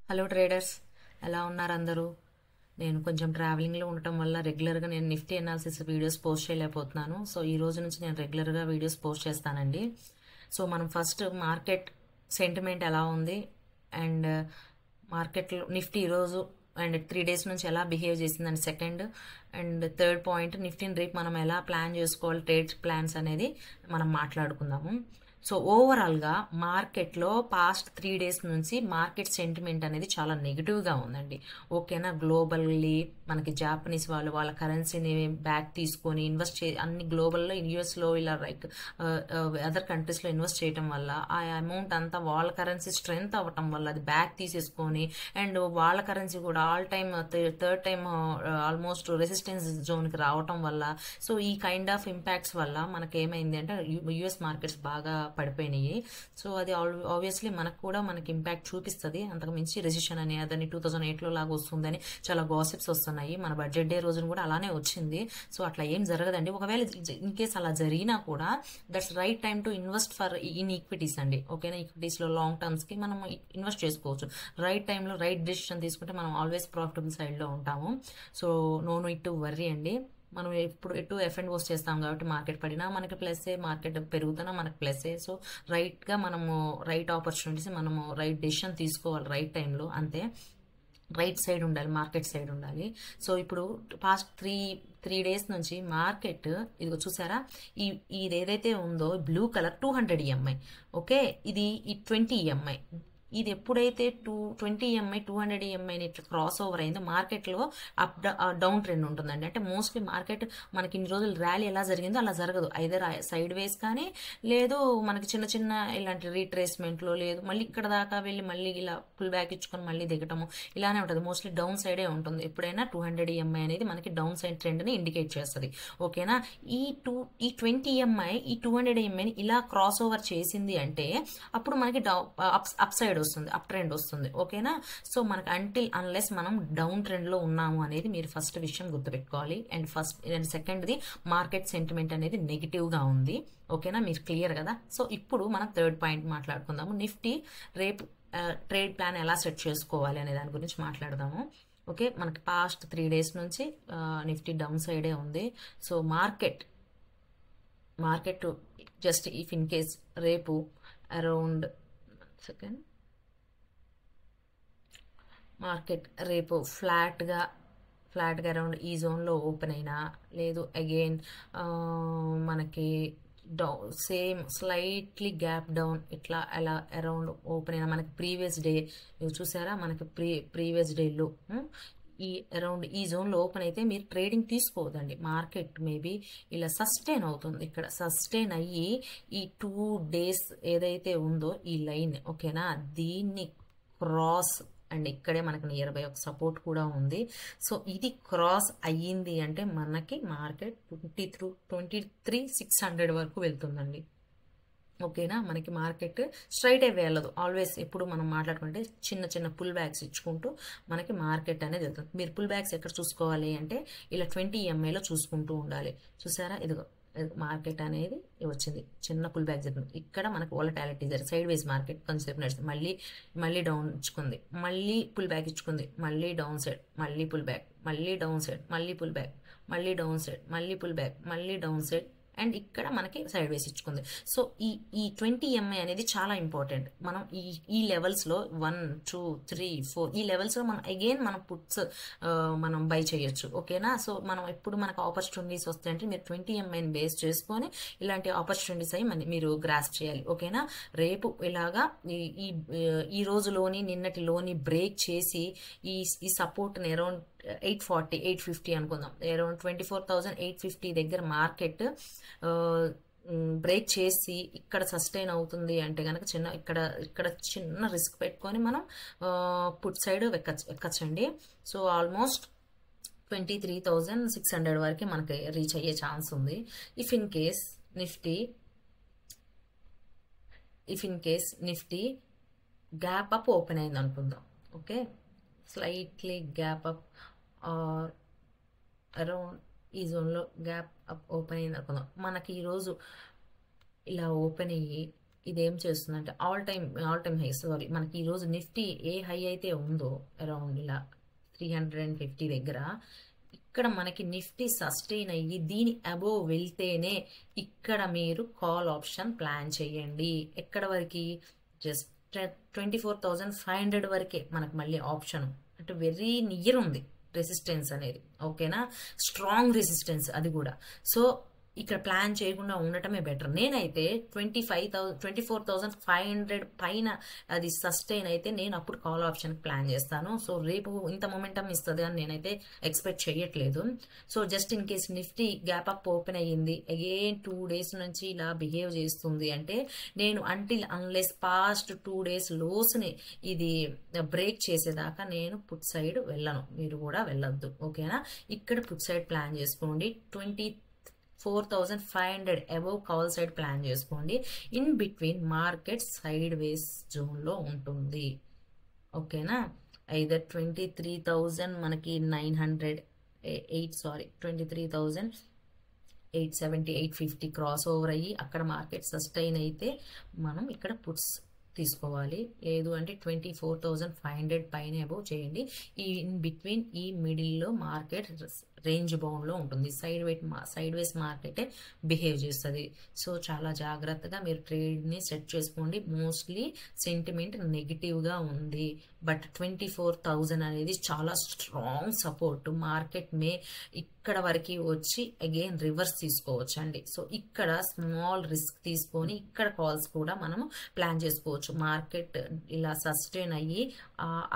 Hello traders, ఎలా ఉన్నారు అందరూ? నేను కొంచెం ట్రావెలింగ్లో ఉండటం వల్ల రెగ్యులర్గా నేను నిఫ్టీ అనాలిసిస్ వీడియోస్ పోస్ట్ చేయలేకపోతున్నాను. సో ఈ రోజు నుంచి నేను రెగ్యులర్గా వీడియోస్ పోస్ట్ చేస్తానండి. సో మనం ఫస్ట్ మార్కెట్ సెంటిమెంట్ ఎలా ఉంది అండ్ మార్కెట్లో నిఫ్టీ ఈరోజు అండ్ 3 డేస్ నుంచి ఎలా బిహేవ్ చేసిందని సెకండ్, అండ్ థర్డ్ పాయింట్ నిఫ్టీని రేపు మనం ఎలా ప్లాన్ చేసుకోవాలి, ట్రేడ్ ప్లాన్స్ అనేది మనం మాట్లాడుకుందాము. సో ఓవరాల్గా మార్కెట్లో పాస్ట్ 3 డేస్ నుంచి మార్కెట్ సెంటిమెంట్ అనేది చాలా నెగిటివ్గా ఉందండి. ఓకేనా, గ్లోబల్లీ మనకి జాపనీస్ వాళ్ళు వాళ్ళ కరెన్సీని బ్యాక్ తీసుకొని ఇన్వెస్ట్ అన్ని గ్లోబల్లో యూఎస్లో ఇలా లైక్ అదర్ కంట్రీస్లో ఇన్వెస్ట్ చేయడం వల్ల ఆ అమౌంట్ అంతా వాళ్ళ కరెన్సీ స్ట్రెంగ్త్ అవ్వటం వల్ల అది బ్యాక్ తీసేసుకొని అండ్ వాళ్ళ కరెన్సీ కూడా all time third time almost resistance జోన్కి రావటం వల్ల సో ఈ కైండ్ ఆఫ్ ఇంపాక్ట్స్ వల్ల మనకి ఏమైంది అంటే యుఎస్ మార్కెట్స్ బాగా పడిపోయినాయి. సో అది ఆబ్వియస్లీ మనకు కూడా మనకి ఇంపాక్ట్ చూపిస్తుంది. అంతకు మించి రెసిషన్ అని అదని 2008లో లాగా వస్తుందని చాలా గాసిప్స్ వస్తున్నాయి. మన బడ్జెట్ డే రోజున కూడా అలానే వచ్చింది. సో అట్లా ఏం జరగదండి. ఒకవేళ ఇన్ కేస్ అలా జరిగినా కూడా that's right time to invest for in equities అండి. ఓకేనా, ఈక్విటీస్లో లాంగ్ టర్మ్స్కి మనం ఇన్వెస్ట్ చేసుకోవచ్చు. రైట్ టైంలో రైట్ డెసిషన్ తీసుకుంటే మనం ఆల్వేస్ ప్రాఫిటబుల్ సైడ్లో ఉంటాము. So no need to worry అండి. మనం ఎప్పుడు ఎటు ఎఫ్ అండ్ ఓస్ చేస్తాం కాబట్టి మార్కెట్ పడినా మనకి ప్లస్సే, మార్కెట్ పెరుగుతున్నా మనకి ప్లస్సే. సో రైట్గా మనము రైట్ ఆపర్చునిటీస్ మనము రైట్ డెసిషన్ తీసుకోవాలి రైట్ టైంలో, అంతే. రైట్ సైడ్ ఉండాలి, మార్కెట్ సైడ్ ఉండాలి. సో ఇప్పుడు పాస్ట్ త్రీ డేస్ నుంచి మార్కెట్ ఇదిగో చూసారా, ఇది ఏదైతే ఉందో బ్లూ కలర్ 200 ఈఎంఐ. ఓకే, ఇది 20 ఈఎంఐ. ఇది ఎప్పుడైతే 20 ఈఎంఐ 200 ఈఎంఐని ఇట్లా క్రాస్ ఓవర్ అయిందో మార్కెట్లో డౌన్ ట్రెండ్ ఉంటుందండి. అంటే మోస్ట్లీ మార్కెట్ మనకి ఇన్ని రోజులు ర్యాలీ ఎలా జరిగిందో అలా జరగదు. ఐదర్ సైడ్ వేస్ కానీ లేదు మనకి చిన్న చిన్న ఇలాంటి రీట్రేస్మెంట్లో, లేదు మళ్ళీ ఇక్కడ దాకా వెళ్ళి మళ్ళీ ఇలా పుల్ బ్యాక్ ఇచ్చుకొని మళ్ళీ దిగటము ఇలానే ఉంటుంది. మోస్ట్లీ డౌన్ సైడే ఉంటుంది. ఎప్పుడైనా 200 ఈఎంఐ అనేది మనకి డౌన్ సైడ్ ట్రెండ్ని ఇండికేట్ చేస్తుంది. ఓకేనా, ఈ 20 ఈఎంఐ ఈ 200 ఈఎంఐని ఇలా క్రాస్ ఓవర్ చేసింది అంటే అప్పుడు మనకి అప్ సైడ్ వస్తుంది, అప్ ట్రెండ్ వస్తుంది. ఓకేనా, సో మనకి అంటిల్ అన్లెస్ మనం డౌన్ ట్రెండ్లో ఉన్నాము అనేది మీరు ఫస్ట్ విషయం గుర్తుపెట్టుకోవాలి. అండ్ సెకండ్ది మార్కెట్ సెంటిమెంట్ అనేది నెగిటివ్గా ఉంది. ఓకేనా, మీరు క్లియర్ కదా. సో ఇప్పుడు మనం థర్డ్ పాయింట్ మాట్లాడుకుందాము. నిఫ్టీ రేపు ట్రేడ్ ప్లాన్ ఎలా సెట్ చేసుకోవాలి అనే దాని గురించి మాట్లాడదాము. ఓకే, మనకి పాస్ట్ 3 డేస్ నుంచి నిఫ్టీ డౌన్ సైడే ఉంది. So market just if in case రేపు అరౌండ్ సెకండ్ మార్కెట్ రేపు ఫ్లాట్గా అరౌండ్ ఈ జోన్లో ఓపెన్ అయినా, లేదు అగైన్ మనకి సేమ్ స్లైట్లీ గ్యాప్ డౌన్ ఇట్లా అలా అరౌండ్ ఓపెన్ అయినా మనకి ప్రీవియస్ డే చూసారా, మనకి ప్రీవియస్ డేలో ఈ అరౌండ్ ఈ జోన్లో ఓపెన్ అయితే మీరు ట్రేడింగ్ తీసుకోవద్దండి. మార్కెట్ మేబీ ఇలా సస్టైన్ అవుతుంది. ఇక్కడ సస్టైన్ అయ్యి ఈ 2 డేస్ ఏదైతే ఉందో ఈ లైన్, ఓకేనా, దీన్ని క్రాస్ అండ్ ఇక్కడే మనకి నియర్ బై ఒక సపోర్ట్ కూడా ఉంది. సో ఇది క్రాస్ అయ్యింది అంటే మనకి మార్కెట్ 23,600 వరకు వెళ్తుందండి. ఓకేనా, మనకి మార్కెట్ స్ట్రైట్ అయి వెళ్ళదు. ఆల్వేస్ ఎప్పుడు మనం మాట్లాడుకుంటే చిన్న చిన్న పుల్ బ్యాక్స్ ఇచ్చుకుంటూ మనకి మార్కెట్ అనేది వెళ్తుంది. మీరు పుల్ బ్యాక్స్ ఎక్కడ చూసుకోవాలి అంటే ఇలా 20 ఈఎంఐలో చూసుకుంటూ ఉండాలి. చూసారా, ఇదిగో మార్కెట్ అనేది వచ్చింది, చిన్న పుల్ బ్యాక్ జరిగింది. ఇక్కడ మనకు వాలటాలిటీ జరిగింది, సైడ్ వేస్ మార్కెట్ కొంచెంసేపు నడిచింది, మళ్ళీ డౌన్ ఇచ్చుకుంది, మళ్ళీ పుల్ బ్యాక్ ఇచ్చుకుంది, మళ్ళీ డౌన్ సైడ్, మళ్ళీ పుల్ బ్యాక్, మళ్ళీ డౌన్ సైడ్, మళ్ళీ పుల్ బ్యాక్, మళ్ళీ డౌన్ సైడ్, మళ్ళీ పుల్ బ్యాక్, మళ్ళీ డౌన్ సైడ్, అండ్ ఇక్కడ మనకి సైడ్ వేస్ ఇచ్చుకుంది. సో ఈ 20 ఎంఐ అనేది చాలా ఇంపార్టెంట్. మనం ఈ లెవెల్స్లో 1 2 3 4 ఈ లెవెల్స్లో మనం అగైన్ మనం పుట్స్ మనం బై చేయొచ్చు. ఓకేనా, సో మనం ఎప్పుడు మనకు ఆపర్చునిటీస్ వస్తాయంటే మీరు 20 ఎంఐని బేస్ చేసుకొని ఇలాంటి ఆపర్చునిటీస్ అయ్యి మీరు గ్రాస్ప్ చేయాలి. ఓకేనా, రేపు ఇలాగా ఈ రోజులోని నిన్నటిలోని బ్రేక్ చేసి ఈ సపోర్ట్ని అరౌండ్ 840 850 అనుకుందాం, అరౌండ్ 24,850 దగ్గర మార్కెట్ బ్రేక్ చేసి ఇక్కడ సస్టైన్ అవుతుంది అంటే కనుక ఇక్కడ చిన్న రిస్క్ పెట్టుకొని మనం పుట్ సైడ్ ఎక్కచ్చండి. సో ఆల్మోస్ట్ 23,600 వరకు మనకి రీచ్ అయ్యే ఛాన్స్ ఉంది. If in case Nifty gap up open అయింది అనుకుందాం. Okay, slightly gap up or around ఈ జోన్లో గ్యాప్ అప్ ఓపెన్ అయింది అనుకుందాం. మనకి ఈరోజు ఇలా ఓపెన్ అయ్యి ఇదేం చేస్తుందంటే ఆల్ టైమ్ హై, సారీ, మనకి ఈరోజు నిఫ్టీ ఏ హై అయితే ఉందో అరౌండ్ ఇలా 350 దగ్గర, ఇక్కడ మనకి నిఫ్టీ సస్టైన్ అయ్యి దీని అబోవ్ వెళ్తేనే ఇక్కడ మీరు కాల్ ఆప్షన్ ప్లాన్ చేయండి. ఎక్కడ వరకు? జస్ట్ 24,500 వరకే మనకు మళ్ళీ ఆప్షన్, అంటే వెరీ నియర్ ఉంది రెసిస్టెన్స్ అనేది. ఓకేనా, స్ట్రాంగ్ రెసిస్టెన్స్ అది కూడా. సో ఇక్కడ ప్లాన్ చేయకుండా ఉండటమే బెటర్. నేనైతే 24,500 పైన అది సస్టైన్ అయితే నేను అప్పుడు కాల్ ఆప్షన్ ప్లాన్ చేస్తాను. సో రేపు ఇంత మొమెంటం ఇస్తుంది అని నేనైతే ఎక్స్పెక్ట్ చేయట్లేదు. So just in case Nifty gap up open అయ్యింది, అగైన్ 2 days నుంచి ఇలా బిహేవ్ చేస్తుంది అంటే నేను అన్లెస్ పాస్ట్ 2 days లోస్ని ఇది బ్రేక్ చేసేదాకా నేను పుట్ సైడ్ వెళ్ళను, మీరు కూడా వెళ్ళొద్దు. ఓకేనా, ఇక్కడ పుట్ సైడ్ ప్లాన్ చేసుకోండి. 24,500 అబోవ్ కాల్ సైడ్ ప్లాన్ చేసుకోండి. ఇన్ బిట్వీన్ మార్కెట్ సైడ్ వేస్ జోన్లో ఉంటుంది. ఓకేనా, ఐదర్ 23,000 మనకి 23,870 850 క్రాస్ ఓవర్ అయ్యి అక్కడ మార్కెట్ సస్టైన్ అయితే మనం ఇక్కడ పుట్స్ తీసుకోవాలి. లేదు అంటే 24,500 పైన అబోవ్ చేయండి. ఈ ఇన్ బిట్వీన్ ఈ మిడిల్లో మార్కెట్ రేంజ్ బౌండ్లో ఉంటుంది. సైడ్ వేస్ మార్కెటే బిహేవ్ చేస్తుంది. సో చాలా జాగ్రత్తగా మీరు ట్రేడ్ని సెట్ చేసుకోండి. మోస్ట్లీ సెంటిమెంట్ నెగిటివ్గా ఉంది, బట్ 24,000 అనేది చాలా స్ట్రాంగ్ సపోర్ట్. మార్కెట్ ఇక్కడ వరకు వచ్చి అగైన్ రివర్స్ తీసుకోవచ్చు అండి. సో ఇక్కడ స్మాల్ రిస్క్ తీసుకొని ఇక్కడ కాల్స్ కూడా మనము ప్లాన్ చేసుకోవచ్చు. మార్కెట్ ఇలా సస్టైన్ అయ్యి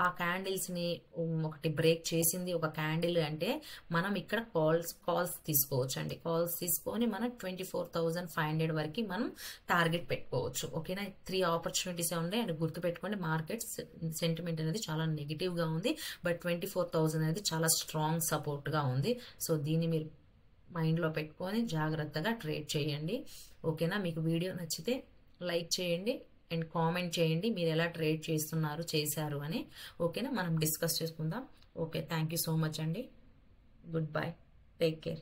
ఆ క్యాండిల్స్ని ఒకటి బ్రేక్ చేసింది ఒక క్యాండిల్ అంటే మనం ఇక్కడ కాల్స్ తీసుకోవచ్చు అండి. కాల్స్ తీసుకొని మనం 24,500 వరకు మనం టార్గెట్ పెట్టుకోవచ్చు. ఓకేనా, 3 ఆపర్చునిటీస్ ఉన్నాయి అండ్ గుర్తుపెట్టుకోండి, మార్కెట్ సెంటిమెంట్ అనేది చాలా నెగిటివ్గా ఉంది, బట్ 24,000 అనేది చాలా స్ట్రాంగ్ సపోర్ట్గా ఉంది. సో దీన్ని మీరు మైండ్లో పెట్టుకొని జాగ్రత్తగా ట్రేడ్ చేయండి. ఓకేనా, మీకు వీడియో నచ్చితే లైక్ చేయండి అండ్ కామెంట్ చేయండి మీరు ఎలా ట్రేడ్ చేశారు అని. ఓకేనా, మనం డిస్కస్ చేసుకుందాం. Okay, thank you so much అండి. Goodbye, take care.